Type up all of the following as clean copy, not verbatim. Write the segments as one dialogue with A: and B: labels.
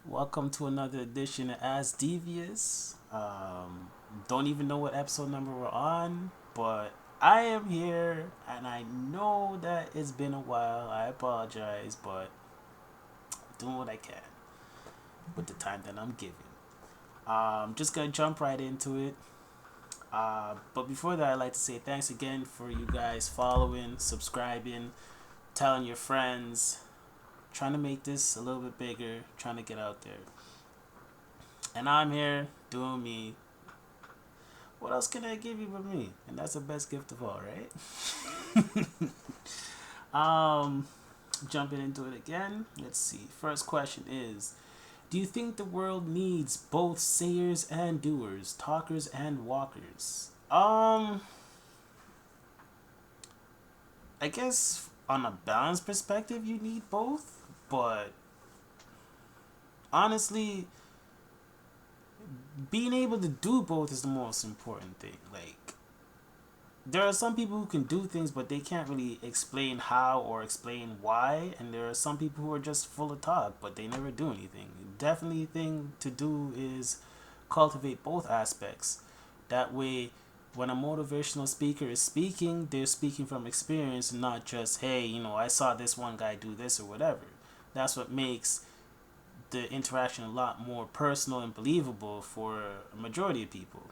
A: Welcome to another edition of AskDvS. Don't even know what episode number we're on, but I am here and I know that it's been a while. I apologize, but I'm doing what I can with the time that I'm given. Just gonna jump right into it. But before that, I'd like to say thanks again for you guys following, subscribing, telling your friends, trying to make this a little bit bigger, trying to get out there. And I'm here doing me. What else can I give you but me? And that's the best gift of all, right? um, Jumping into it again. Let's see. First question is: do you think the world needs both sayers and doers, talkers and walkers? I guess on a balanced perspective, you need both, but honestly, being able to do both is the most important thing. Like, there are some people who can do things, but they can't really explain how or explain why. And there are some people who are just full of talk, but they never do anything. Definitely, thing to do is cultivate both aspects. That way, when a motivational speaker is speaking, they're speaking from experience, and not just, hey, I saw this one guy do this or whatever. That's what makes the interaction a lot more personal and believable for a majority of people.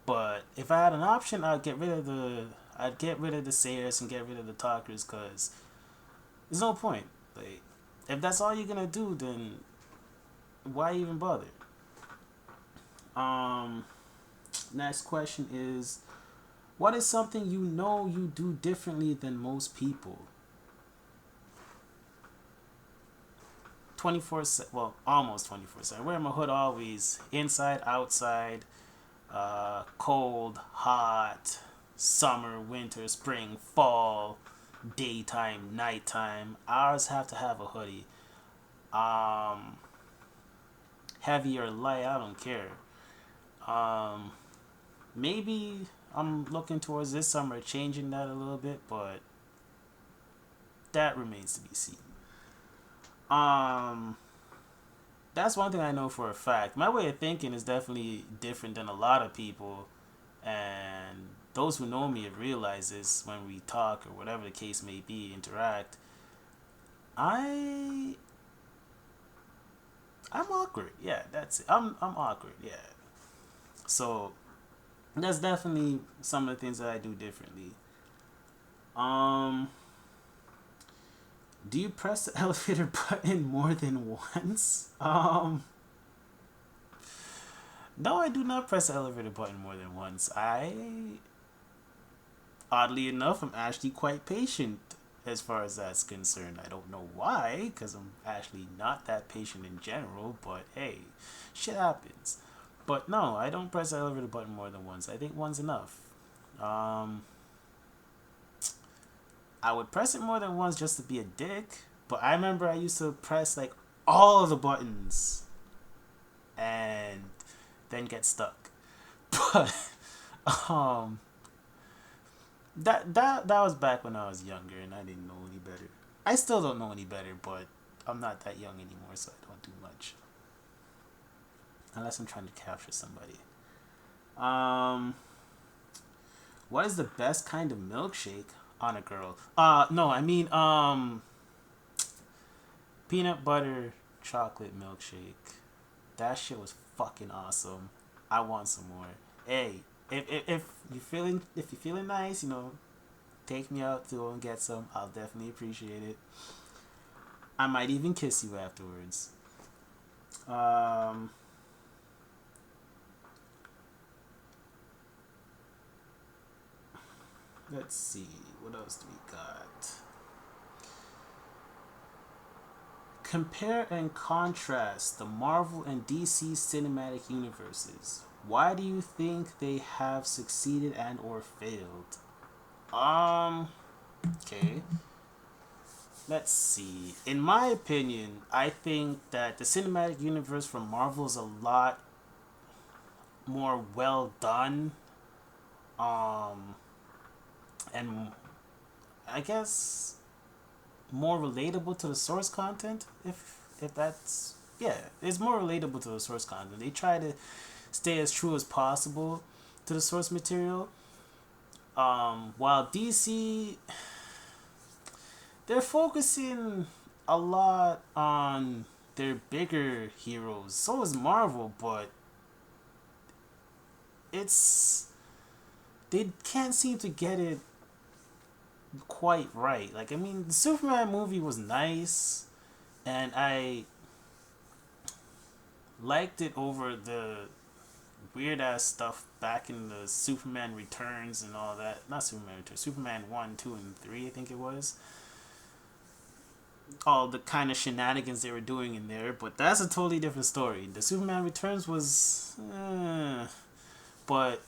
A: But if I had an option, I'd get rid of the sayers and get rid of the talkers, because there's no point. Like, if that's all you're gonna do, then why even bother? Um, Next question is: what is something you do differently than most people? 24/7, well, almost 24/7. Wearing my hood always, inside, outside, cold, hot, summer, winter, spring, fall, daytime, nighttime. I always have to have a hoodie. Um, Heavy or light, I don't care. Um, Maybe I'm looking towards this summer changing that a little bit, but that remains to be seen. Um, that's one thing I know for a fact. My way of thinking is definitely different than a lot of people, and those who know me have realized this when we talk or whatever the case may be, interact. I I'm awkward. Yeah, that's it. I'm awkward. Yeah. So that's definitely some of the things that I do differently. Um, do you press the elevator button more than once? No, I do not press the elevator button more than once. Oddly enough, I'm actually quite patient as far as that's concerned. I don't know why, because I'm actually not that patient in general, but hey, shit happens. But no, I don't press the elevator button more than once. I think one's enough. Um, I would press it more than once just to be a dick, but I remember I used to press like all of the buttons and then get stuck. But um, that was back when I was younger and I didn't know any better. I still don't know any better, but I'm not that young anymore, so I don't do much unless I'm trying to capture somebody. Um, what is the best kind of milkshake on a girl? No, I mean peanut butter chocolate milkshake. That shit was fucking awesome. I want some more. Hey, if you're feeling nice, take me out to go and get some. I'll definitely appreciate it. I might even kiss you afterwards. Um, let's see. What else do we got? Compare and contrast the Marvel and DC cinematic universes. Why do you think they have succeeded and or failed? Um, okay. Let's see. In my opinion, I think that the cinematic universe from Marvel is a lot more well done. Um, and I guess more relatable to the source content, if that's yeah, it's more relatable to the source content. They try to stay as true as possible to the source material. While DC, they're focusing a lot on their bigger heroes. So is Marvel, but it's they can't seem to get it quite right. Like, I mean, the Superman movie was nice, and I liked it over the weird ass stuff back in the Superman Returns and all that. Not Superman Returns, Superman 1, 2, and 3, I think it was. All the kind of shenanigans they were doing in there, but that's a totally different story. The Superman Returns was. But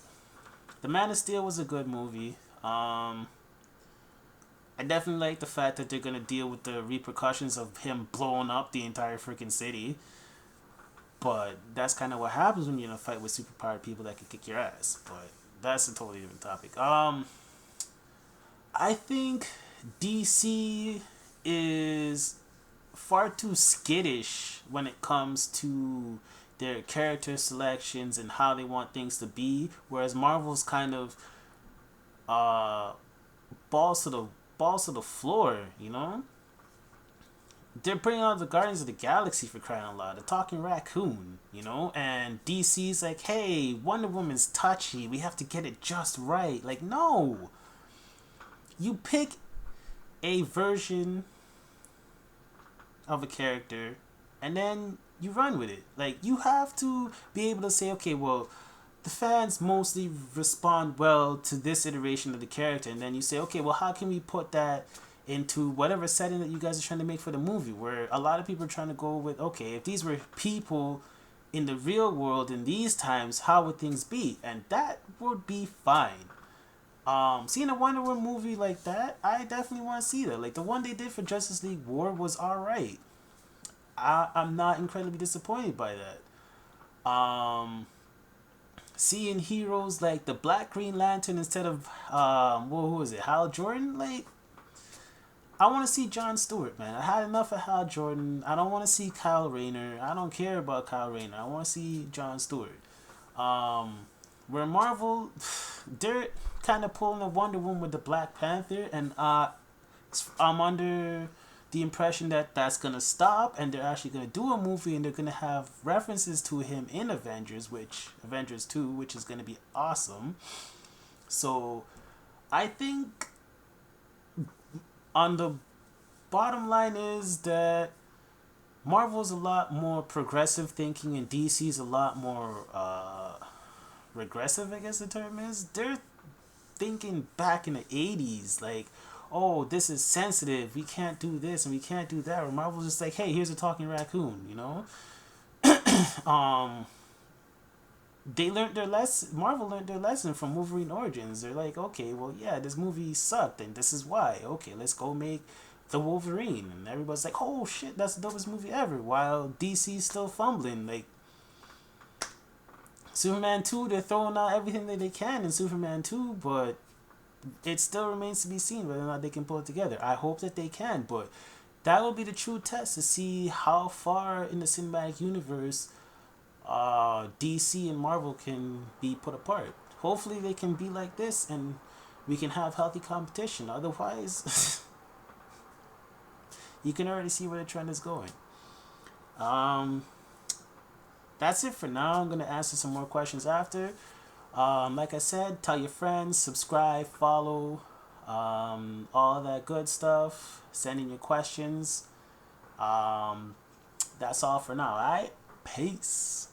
A: The Man of Steel was a good movie. I definitely like the fact that they're gonna deal with the repercussions of him blowing up the entire freaking city. But that's kind of what happens when you're in a fight with superpowered people that can kick your ass. But that's a totally different topic. I think DC is far too skittish when it comes to their character selections and how they want things to be, whereas Marvel's kind of uh balls to the floor, you know? They're bringing out the Guardians of the Galaxy, for crying out loud, a talking raccoon, you know? And DC's like, hey, Wonder Woman's touchy, we have to get it just right. Like, no! You pick a version of a character and then you run with it. Like, you have to be able to say, okay, well, the fans mostly respond well to this iteration of the character, and then you say, okay, well, how can we put that into whatever setting that you guys are trying to make for the movie, where a lot of people are trying to go with, okay, if these were people in the real world in these times, how would things be? And that would be fine. Seeing a Wonder Woman movie like that, I definitely want to see that. Like, the one they did for Justice League War was alright. I'm not incredibly disappointed by that. Seeing heroes like the Black Green Lantern instead of who was it, Hal Jordan? Like, I want to see John Stewart, man. I had enough of Hal Jordan. I don't want to see Kyle Rayner. I don't care about Kyle Rayner. I want to see John Stewart. Where Marvel, they're kind of pulling a Wonder Woman with the Black Panther, and I'm under the impression that that's gonna stop, and they're actually gonna do a movie, and they're gonna have references to him in Avengers 2, which is gonna be awesome. So, I think on the bottom line is that Marvel's a lot more progressive thinking, and DC's a lot more regressive, I guess the term is. They're thinking back in the 80s, like, oh, this is sensitive, we can't do this and we can't do that. Or Marvel's just like, hey, here's a talking raccoon, you know? They learned their lesson. Marvel learned their lesson from Wolverine Origins. They're like, okay, well, yeah, this movie sucked, and this is why. Okay, let's go make the Wolverine. And everybody's like, oh shit, that's the dopest movie ever. While DC's still fumbling. Like, Superman 2, they're throwing out everything that they can in Superman 2, but it still remains to be seen whether or not they can pull it together. I hope that they can, but that will be the true test to see how far in the cinematic universe DC and Marvel can be put apart. Hopefully they can be like this and we can have healthy competition. Otherwise, you can already see where the trend is going. That's it for now. I'm going to answer some more questions after. Like I said, tell your friends, subscribe, follow, all that good stuff. Send in your questions. That's all for now, alright? Peace.